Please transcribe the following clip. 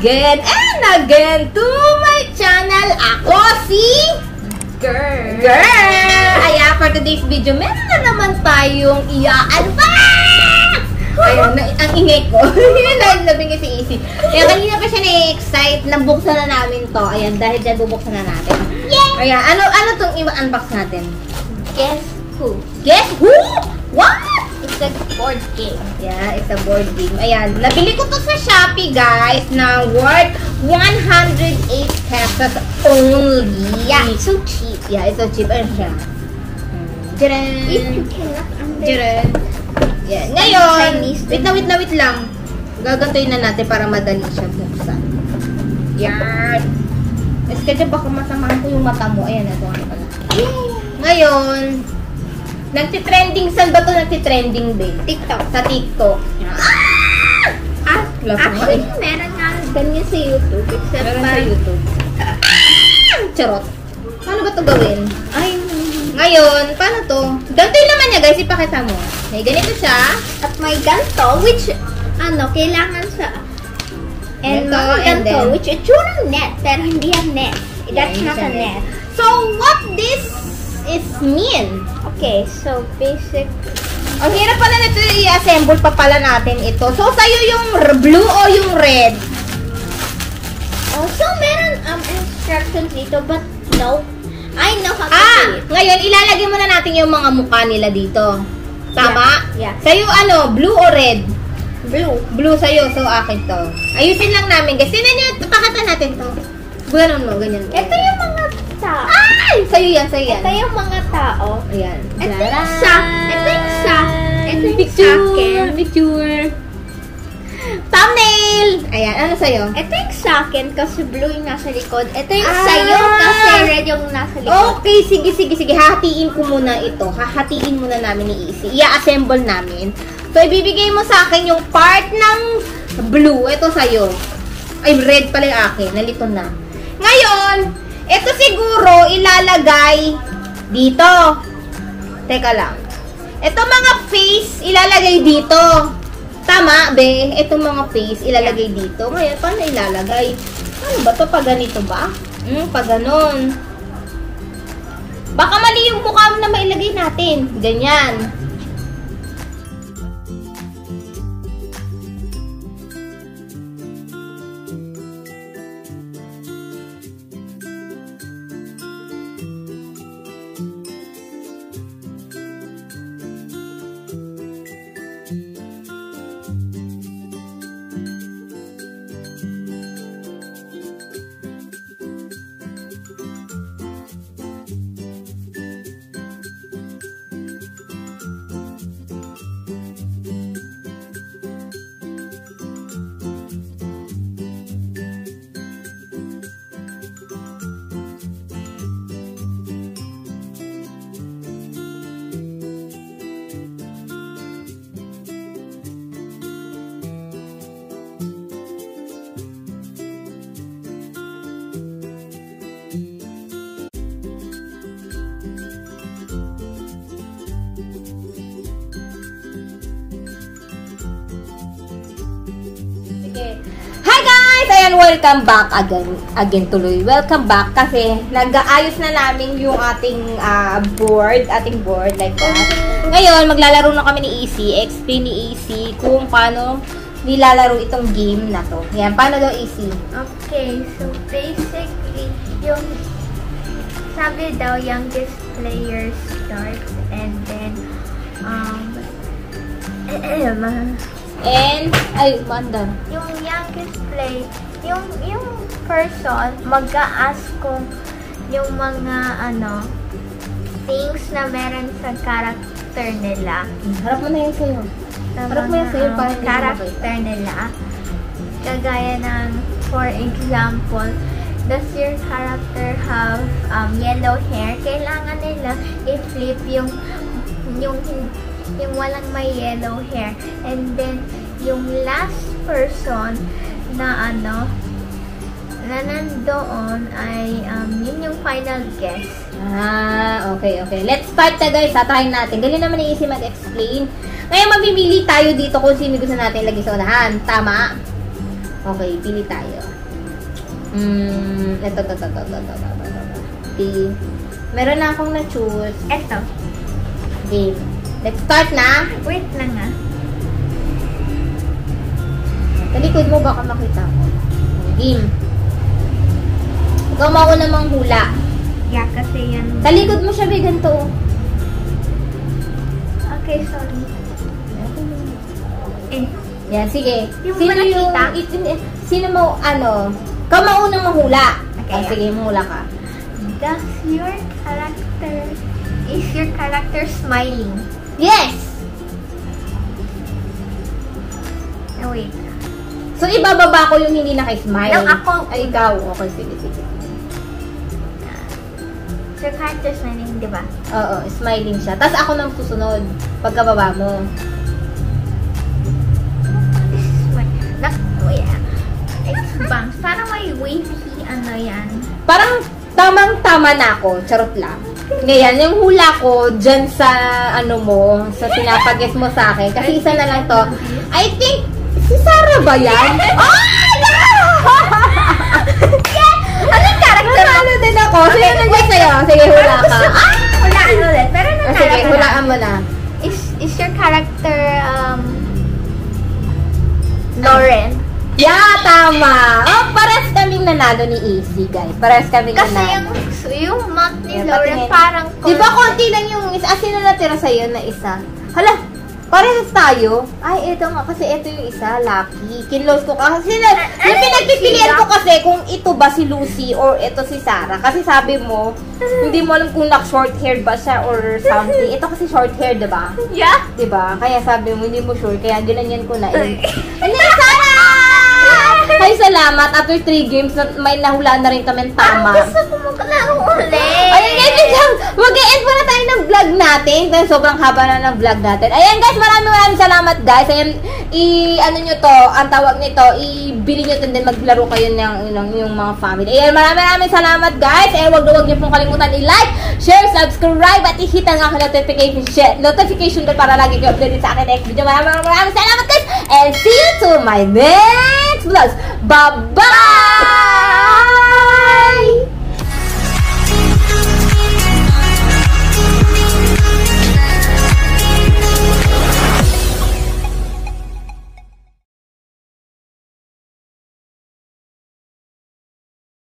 again and again to my channel. Ako si Girl. Ayan, for today's video, meron na naman tayong i-unbox! Ayun, ang ingay ko. Nabingay si Easy. Kaya kanina pa siya na-excite. Nabuksan na namin to. Ayan, dahil dyan bubuksan na natin. Yay! Ayan, ano tong i-unbox natin? Guess who? Guess who? What? It's a board game. Yeah, it's a board game. Ayan, nabili ko to sa Shopee, guys, na worth 108 pesos only. Yeah, it's so cheap. Yeah, it's so cheap. Ayun siya. Diyan. If you cannot Diyan. Yeah. Ngayon, wait lang. Gagantoyin na natin para madali siya buksan. Yan. Kasi kaya baka masamahan ko yung mata mo. Ayan, ito ano pala. Ngayon, nagtitrending. Saan ba ito nagtitrending, babe? TikTok. Sa TikTok. Actually, meron nga ganyan sa YouTube. Except meron sa YouTube. Charot. Paano ba ito gawin? Ay, ngayon, paano to? Gantoy naman niya, guys. Ipakita mo. Okay, ganito siya. at may ganto, which, kailangan sa, and Ganto, mga and ganto, then, which itsurang net, pero hindi yan net. That's Yeah, not a net. So, what this is mean? Okay, so basic. Ang hirap pala nito, i-assemble pa pala natin ito. So, sa'yo yung blue o yung red? Also, meron instructions dito, but no. I know how to do it. Ngayon, ilalagay muna natin yung mga mukha nila dito. Tama? Yeah. Sa'yo ano, blue o red? Blue. Blue sa'yo, so akin to. Ayusin lang namin. Kasi pakatan natin to. Ganon mo, ganyan. Ito yung mga tao. Ay! Sa'yo yan, sa'yo yan. Ito yung mga tao. Ayan. Ito yung sa. Ito yung sa. Ito yung Picture. Picture. Thumbnail! Ayan, ano sa'yo? Ito yung sa akin kasi blue yung nasa likod. Ito yung sa'yo kasi red yung nasa likod. Okay, sige. Hahatiin ko muna ito. Hahatiin muna namin ni Easy. I-assemble namin. So, ibibigay mo sa akin yung part ng blue. Ito sa'yo. Ay, red pala yung akin. Nalito na. Ngayon, ito siguro ilalagay dito. Teka lang. Ito mga face, ilalagay dito. Tama, be? Ito mga face, ilalagay dito. Ngayon, paano ilalagay? Ano ba to? Pag ganito ba? Pag ganon. Baka mali yung mukha mo na mailagay natin. Ganyan. Hi guys! Ayan, welcome back again tuloy. Welcome back kasi nag-aayos na namin yung ating board like that. Ngayon, maglalaro na kami ni Easy. Explain ni Easy kung paano nilalaro itong game na to. Yan, paano daw Easy? Okay, so basically, yung sabi daw, youngest player starts and then, Manda. yung youngest yung person mag-a-ask kung yung mga things na meron sa character nila. Harap mo na yun sa'yo. Harap mo yan sa'yo para hindi character nila. Kagaya ng, for example, does your character have yellow hair? Kailangan nila i-flip yung walang may yellow hair. And then, yung last person na na nandoon ay yun yung final guess. Okay. Let's start na guys. Tatahin natin. Galing naman ni Easy mag-explain. Ngayon, mamimili tayo dito kung sino gusto natin lagi sa unahan. Tama? Okay, pili tayo. Ito. Meron na akong na-choose. Eto. Game. Let's start na. Wait lang ah. Talikod mo, baka makita ko. Game. Ikaw mauna manghula. Yeah, kasi yan. Talikod mo siya, may ganito. Okay, sorry. Yan, sige. Yung ba nakita? Sino mo, ikaw maunang manghula. Okay. Sige, manghula ka. Is your character smiling? Yes! Oh, wait. So, ibababa ko yung hindi naka-smile. No, ako. Ay, ikaw. Okay, sige. Is your character smiling, di ba? Oo, smiling siya. Tapos ako nang susunod pagkababa mo. It's bangs. Parang may wavy, yan. Parang tamang-tama na ako. Charot lang. Ngayon, yung hula ko dyan sa, sa pinapag-guess mo sa akin. Kasi isa na lang to. I think, si Sarah ba yan? Oh! Yeah! Anong character? Ano din ako? Sino nag-guess sa'yo? Sige, hula ka. Hulaan ulit. Pero Sige, hulaan mo na. Is your character, Lauren? Yeah, tama! Oh, parehas kaming nanalo ni AC, guys. Parehas kaming Kasi nanalo. yung mouth ni Yeah, Lauren patingin. parang... Di ba konti lang yung isa? Sino natira sa'yo na isa? Hala, parehas tayo. Ay, eto nga. Kasi eto yung isa, Lucky. Kinlose ko kasi yung pinagpipilian ko kasi kung ito ba si Lucy or ito si Sarah. Kasi sabi mo, hindi mo alam kung short hair ba siya or something. Ito kasi short hair, diba? Yeah? Diba? Kaya sabi mo, hindi mo sure. Kaya ginanyan ko na eh. Ano yung Sarah? Ay, salamat. After 3 games, may nahulaan na rin kami tama. Gusto ko maglaro ulit. Ayan guys, mag-e-end pa na tayo ng vlog natin. Dahil sobrang haba na ng vlog natin. Ayan guys, maraming salamat guys. Ayan, ano nyo to, ang tawag nito, ibili nyo to din, maglaro kayo ng yung mga family. Ayan, maraming salamat guys. Ayan, wag nyo pong kalimutan i-like, share, subscribe, at i-hit ang aking notification bell para lagi kayo updated sa akin next video. Maraming salamat guys. And see you to my next vlogs. Bye-bye!